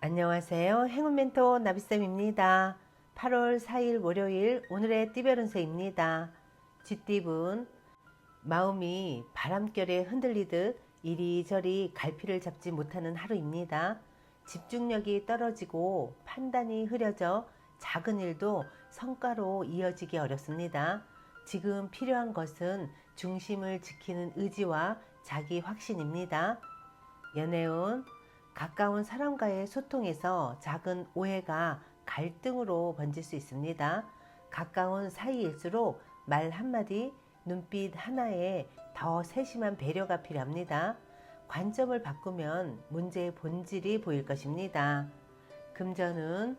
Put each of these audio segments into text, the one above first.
안녕하세요. 행운 멘토 나비쌤입니다. 8월 4일 월요일 오늘의 띠별 운세입니다. 쥐띠분 마음이 바람결에 흔들리듯 이리저리 갈피를 잡지 못하는 하루입니다. 집중력이 떨어지고 판단이 흐려져 작은 일도 성과로 이어지기 어렵습니다. 지금 필요한 것은 중심을 지키는 의지와 자기 확신입니다. 연애운 가까운 사람과의 소통에서 작은 오해가 갈등으로 번질 수 있습니다. 가까운 사이일수록 말 한마디, 눈빛 하나에 더 세심한 배려가 필요합니다. 관점을 바꾸면 문제의 본질이 보일 것입니다. 금전은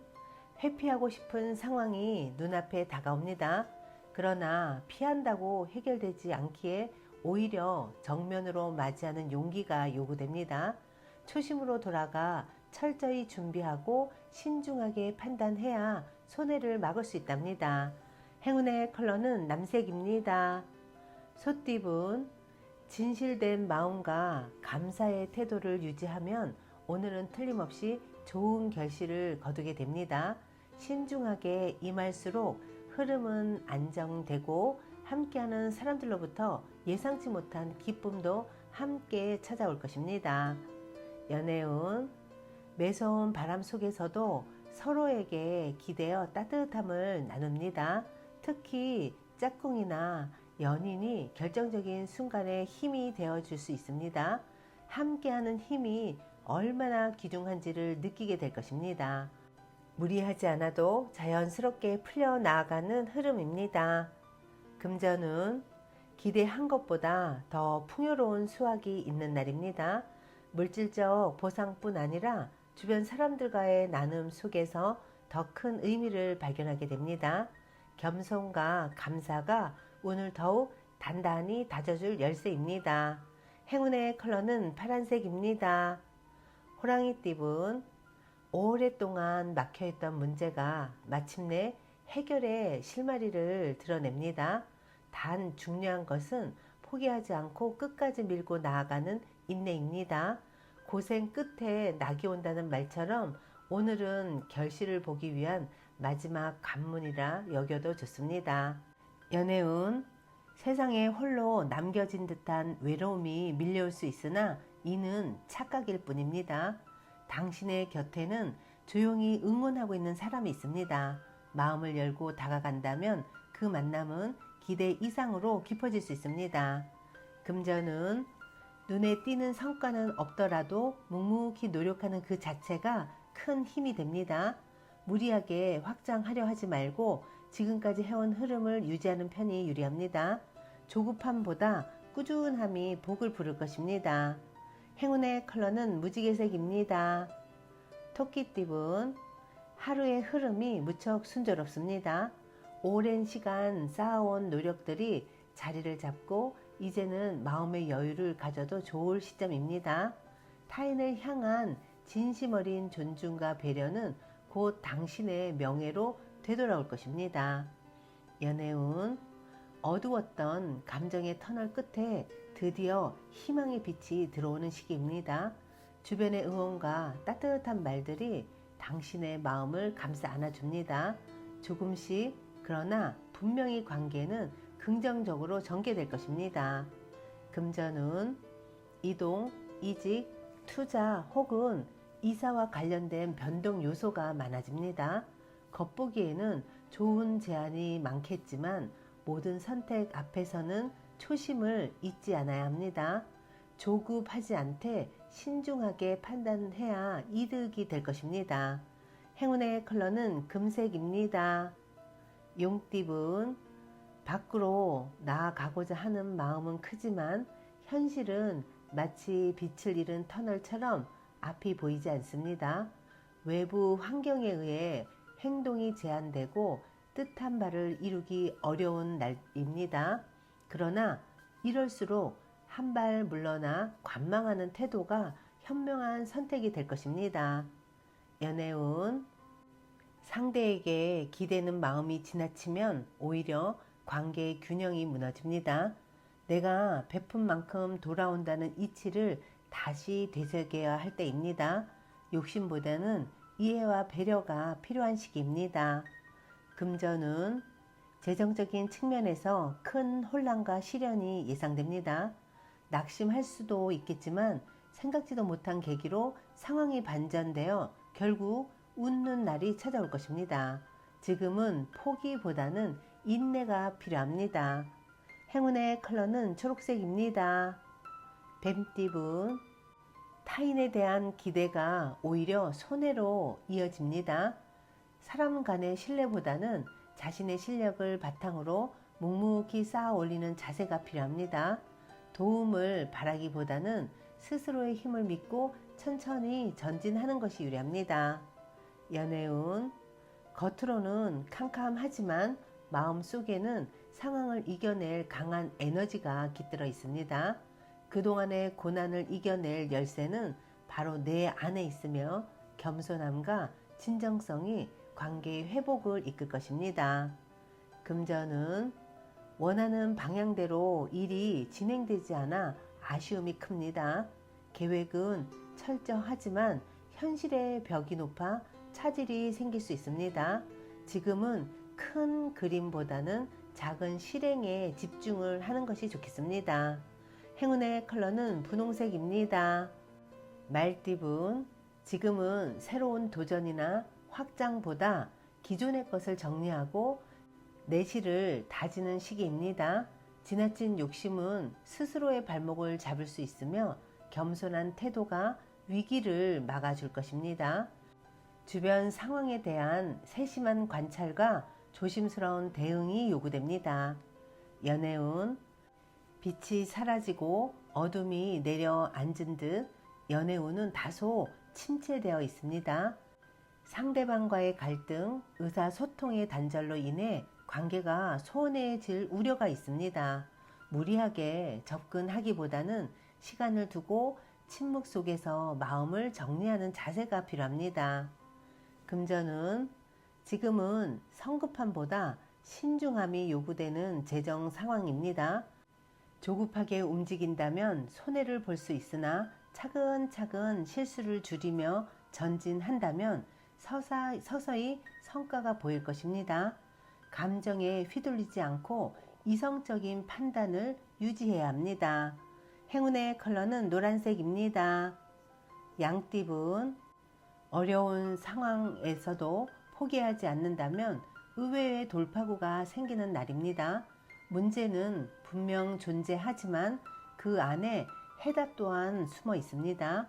회피하고 싶은 상황이 눈앞에 다가옵니다. 그러나 피한다고 해결되지 않기에 오히려 정면으로 맞이하는 용기가 요구됩니다. 초심으로 돌아가 철저히 준비하고 신중하게 판단해야 손해를 막을 수 있답니다. 행운의 컬러는 남색입니다. 소띠분 진실된 마음과 감사의 태도를 유지하면 오늘은 틀림없이 좋은 결실을 거두게 됩니다. 신중하게 임할수록 흐름은 안정되고 함께하는 사람들로부터 예상치 못한 기쁨도 함께 찾아올 것입니다. 연애운 매서운 바람 속에서도 서로에게 기대어 따뜻함을 나눕니다. 특히 짝꿍이나 연인이 결정적인 순간에 힘이 되어줄 수 있습니다. 함께하는 힘이 얼마나 귀중한지를 느끼게 될 것입니다. 무리하지 않아도 자연스럽게 풀려나가는 흐름입니다. 금전은 기대한 것보다 더 풍요로운 수확이 있는 날입니다. 물질적 보상뿐 아니라 주변 사람들과의 나눔 속에서 더 큰 의미를 발견하게 됩니다. 겸손과 감사가 오늘 더욱 단단히 다져줄 열쇠입니다. 행운의 컬러는 파란색입니다. 호랑이띠분 오랫동안 막혀있던 문제가 마침내 해결의 실마리를 드러냅니다. 단 중요한 것은 포기하지 않고 끝까지 밀고 나아가는 인내입니다. 고생 끝에 낙이 온다는 말처럼 오늘은 결실을 보기 위한 마지막 관문이라 여겨도 좋습니다. 연애운 세상에 홀로 남겨진 듯한 외로움이 밀려올 수 있으나 이는 착각일 뿐입니다. 당신의 곁에는 조용히 응원하고 있는 사람이 있습니다. 마음을 열고 다가간다면 그 만남은 기대 이상으로 깊어질 수 있습니다. 금전은 눈에 띄는 성과는 없더라도 묵묵히 노력하는 그 자체가 큰 힘이 됩니다. 무리하게 확장하려 하지 말고 지금까지 해온 흐름을 유지하는 편이 유리합니다. 조급함보다 꾸준함이 복을 부를 것입니다. 행운의 컬러는 무지개색입니다. 토끼띠분 하루의 흐름이 무척 순조롭습니다. 오랜 시간 쌓아온 노력들이 자리를 잡고 이제는 마음의 여유를 가져도 좋을 시점입니다. 타인을 향한 진심 어린 존중과 배려는 곧 당신의 명예로 되돌아올 것입니다. 연애운 어두웠던 감정의 터널 끝에 드디어 희망의 빛이 들어오는 시기입니다. 주변의 응원과 따뜻한 말들이 당신의 마음을 감싸 안아줍니다. 조금씩 그러나 분명히 관계는 긍정적으로 전개될 것입니다. 금전운 이동, 이직, 투자 혹은 이사와 관련된 변동 요소가 많아집니다. 겉보기에는 좋은 제안이 많겠지만 모든 선택 앞에서는 초심을 잊지 않아야 합니다. 조급하지 않되 신중하게 판단해야 이득이 될 것입니다. 행운의 컬러는 금색입니다. 용띠분 밖으로 나아가고자 하는 마음은 크지만 현실은 마치 빛을 잃은 터널처럼 앞이 보이지 않습니다. 외부 환경에 의해 행동이 제한되고 뜻한 바를 이루기 어려운 날입니다. 그러나 이럴수록 한 발 물러나 관망하는 태도가 현명한 선택이 될 것입니다. 연애운 상대에게 기대는 마음이 지나치면 오히려 관계의 균형이 무너집니다. 내가 베푼 만큼 돌아온다는 이치를 다시 되새겨야 할 때입니다. 욕심보다는 이해와 배려가 필요한 시기입니다. 금전운, 재정적인 측면에서 큰 혼란과 시련이 예상됩니다. 낙심할 수도 있겠지만 생각지도 못한 계기로 상황이 반전되어 결국 웃는 날이 찾아올 것입니다. 지금은 포기보다는 인내가 필요합니다. 행운의 컬러는 초록색입니다. 뱀띠분, 타인에 대한 기대가 오히려 손해로 이어집니다. 사람 간의 신뢰보다는 자신의 실력을 바탕으로 묵묵히 쌓아 올리는 자세가 필요합니다. 도움을 바라기보다는 스스로의 힘을 믿고 천천히 전진하는 것이 유리합니다. 연애운, 겉으로는 캄캄하지만 마음속에는 상황을 이겨낼 강한 에너지가 깃들어 있습니다. 그동안의 고난을 이겨낼 열쇠는 바로 내 안에 있으며 겸손함과 진정성이 관계의 회복을 이끌 것입니다. 금전은 원하는 방향대로 일이 진행되지 않아 아쉬움이 큽니다. 계획은 철저하지만 현실의 벽이 높아 차질이 생길 수 있습니다. 지금은 큰 그림보다는 작은 실행에 집중을 하는 것이 좋겠습니다. 행운의 컬러는 분홍색입니다. 말띠분, 지금은 새로운 도전이나 확장보다 기존의 것을 정리하고 내실을 다지는 시기입니다. 지나친 욕심은 스스로의 발목을 잡을 수 있으며 겸손한 태도가 위기를 막아줄 것입니다. 주변 상황에 대한 세심한 관찰과 조심스러운 대응이 요구됩니다. 연애운, 빛이 사라지고 어둠이 내려앉은 듯 연애운은 다소 침체되어 있습니다. 상대방과의 갈등, 의사소통의 단절로 인해 관계가 소원해질 우려가 있습니다. 무리하게 접근하기보다는 시간을 두고 침묵 속에서 마음을 정리하는 자세가 필요합니다. 금전은 지금은 성급함보다 신중함이 요구되는 재정 상황입니다. 조급하게 움직인다면 손해를 볼 수 있으나 차근차근 실수를 줄이며 전진한다면 서서히 성과가 보일 것입니다. 감정에 휘둘리지 않고 이성적인 판단을 유지해야 합니다. 행운의 컬러는 노란색입니다. 양띠분, 어려운 상황에서도 포기하지 않는다면 의외의 돌파구가 생기는 날입니다. 문제는 분명 존재하지만 그 안에 해답 또한 숨어 있습니다.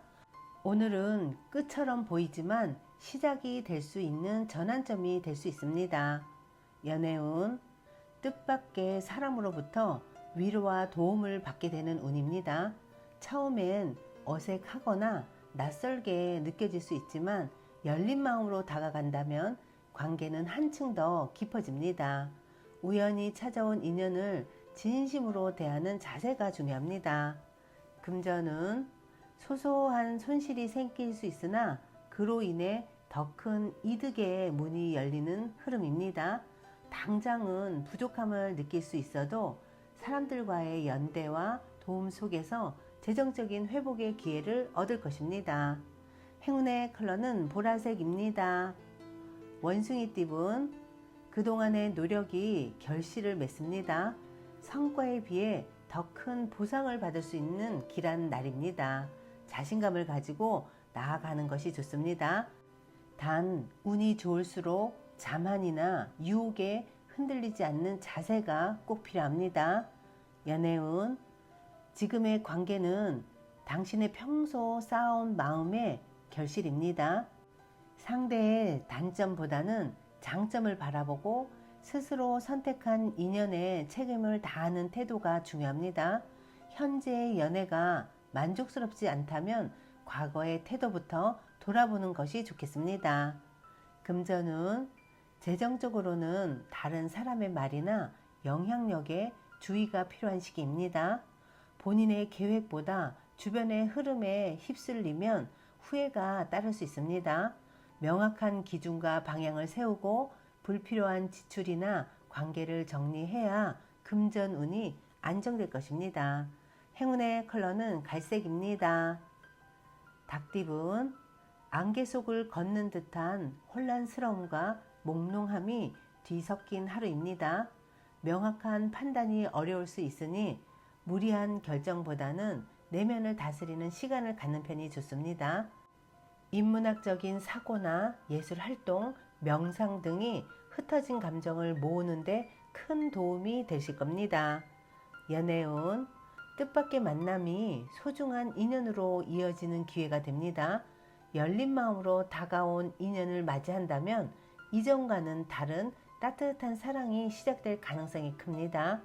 오늘은 끝처럼 보이지만 시작이 될 수 있는 전환점이 될 수 있습니다. 연애운, 뜻밖의 사람으로부터 위로와 도움을 받게 되는 운입니다. 처음엔 어색하거나 낯설게 느껴질 수 있지만 열린 마음으로 다가간다면 관계는 한층 더 깊어집니다. 우연히 찾아온 인연을 진심으로 대하는 자세가 중요합니다. 금전은 소소한 손실이 생길 수 있으나 그로 인해 더 큰 이득의 문이 열리는 흐름입니다. 당장은 부족함을 느낄 수 있어도 사람들과의 연대와 도움 속에서 재정적인 회복의 기회를 얻을 것입니다. 행운의 컬러는 보라색입니다. 원숭이띠분, 그동안의 노력이 결실을 맺습니다. 성과에 비해 더 큰 보상을 받을 수 있는 길한 날입니다. 자신감을 가지고 나아가는 것이 좋습니다. 단 운이 좋을수록 자만이나 유혹에 흔들리지 않는 자세가 꼭 필요합니다. 연애운, 지금의 관계는 당신의 평소 쌓아온 마음의 결실입니다. 상대의 단점보다는 장점을 바라보고 스스로 선택한 인연에 책임을 다하는 태도가 중요합니다. 현재의 연애가 만족스럽지 않다면 과거의 태도부터 돌아보는 것이 좋겠습니다. 금전운, 재정적으로는 다른 사람의 말이나 영향력에 주의가 필요한 시기입니다. 본인의 계획보다 주변의 흐름에 휩쓸리면 후회가 따를 수 있습니다. 명확한 기준과 방향을 세우고 불필요한 지출이나 관계를 정리해야 금전운이 안정될 것입니다. 행운의 컬러는 갈색입니다. 닭띠분, 안개 속을 걷는 듯한 혼란스러움과 몽롱함이 뒤섞인 하루입니다. 명확한 판단이 어려울 수 있으니 무리한 결정보다는 내면을 다스리는 시간을 갖는 편이 좋습니다. 인문학적인 사고나 예술 활동, 명상 등이 흩어진 감정을 모으는데 큰 도움이 되실 겁니다. 연애운, 뜻밖의 만남이 소중한 인연으로 이어지는 기회가 됩니다. 열린 마음으로 다가온 인연을 맞이한다면 이전과는 다른 따뜻한 사랑이 시작될 가능성이 큽니다.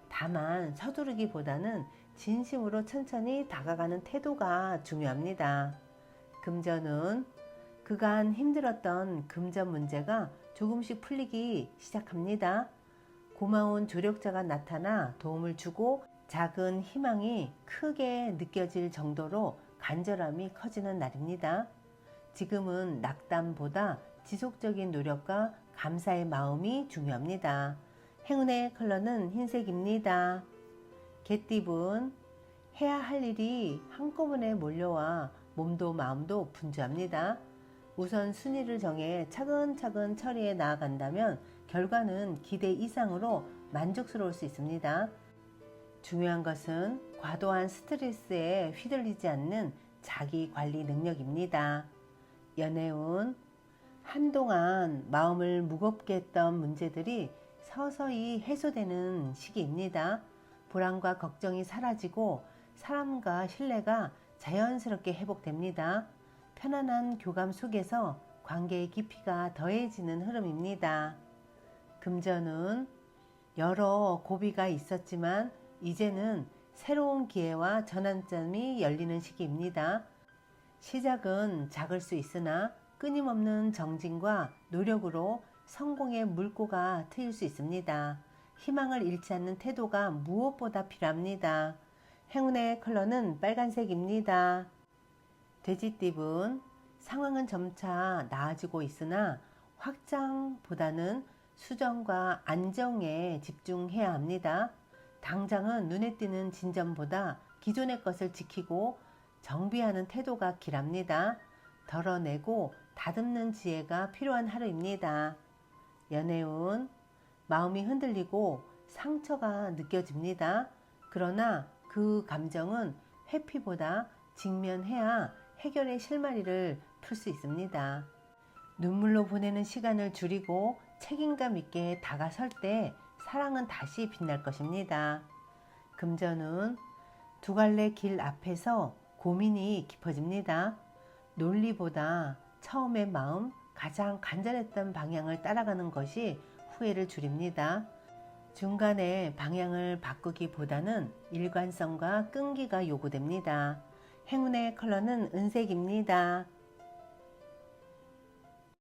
다만 서두르기보다는 진심으로 천천히 다가가는 태도가 중요합니다. 금전운, 그간 힘들었던 금전 문제가 조금씩 풀리기 시작합니다. 고마운 조력자가 나타나 도움을 주고 작은 희망이 크게 느껴질 정도로 간절함이 커지는 날입니다. 지금은 낙담보다 지속적인 노력과 감사의 마음이 중요합니다. 행운의 컬러는 흰색입니다. 개띠분, 해야 할 일이 한꺼번에 몰려와 몸도 마음도 분주합니다. 우선 순위를 정해 차근차근 처리해 나아간다면 결과는 기대 이상으로 만족스러울 수 있습니다. 중요한 것은 과도한 스트레스에 휘둘리지 않는 자기 관리 능력입니다. 연애운, 한동안 마음을 무겁게 했던 문제들이 서서히 해소되는 시기입니다. 불안과 걱정이 사라지고 사람과 신뢰가 자연스럽게 회복됩니다. 편안한 교감 속에서 관계의 깊이가 더해지는 흐름입니다. 금전운, 여러 고비가 있었지만 이제는 새로운 기회와 전환점이 열리는 시기입니다. 시작은 작을 수 있으나 끊임없는 정진과 노력으로 성공의 물꼬가 트일 수 있습니다. 희망을 잃지 않는 태도가 무엇보다 필요합니다. 행운의 컬러는 빨간색입니다. 돼지띠분, 상황은 점차 나아지고 있으나 확장보다는 수정과 안정에 집중해야 합니다. 당장은 눈에 띄는 진전보다 기존의 것을 지키고 정비하는 태도가 길합니다. 덜어내고 다듬는 지혜가 필요한 하루입니다. 연애운, 마음이 흔들리고 상처가 느껴집니다. 그러나 그 감정은 회피보다 직면해야 해결의 실마리를 풀 수 있습니다. 눈물로 보내는 시간을 줄이고 책임감 있게 다가설 때 사랑은 다시 빛날 것입니다. 금전운, 두 갈래 길 앞에서 고민이 깊어집니다. 논리보다 처음의 마음, 가장 간절했던 방향을 따라가는 것이 후회를 줄입니다. 중간에 방향을 바꾸기보다는 일관성과 끈기가 요구됩니다. 행운의 컬러는 은색입니다.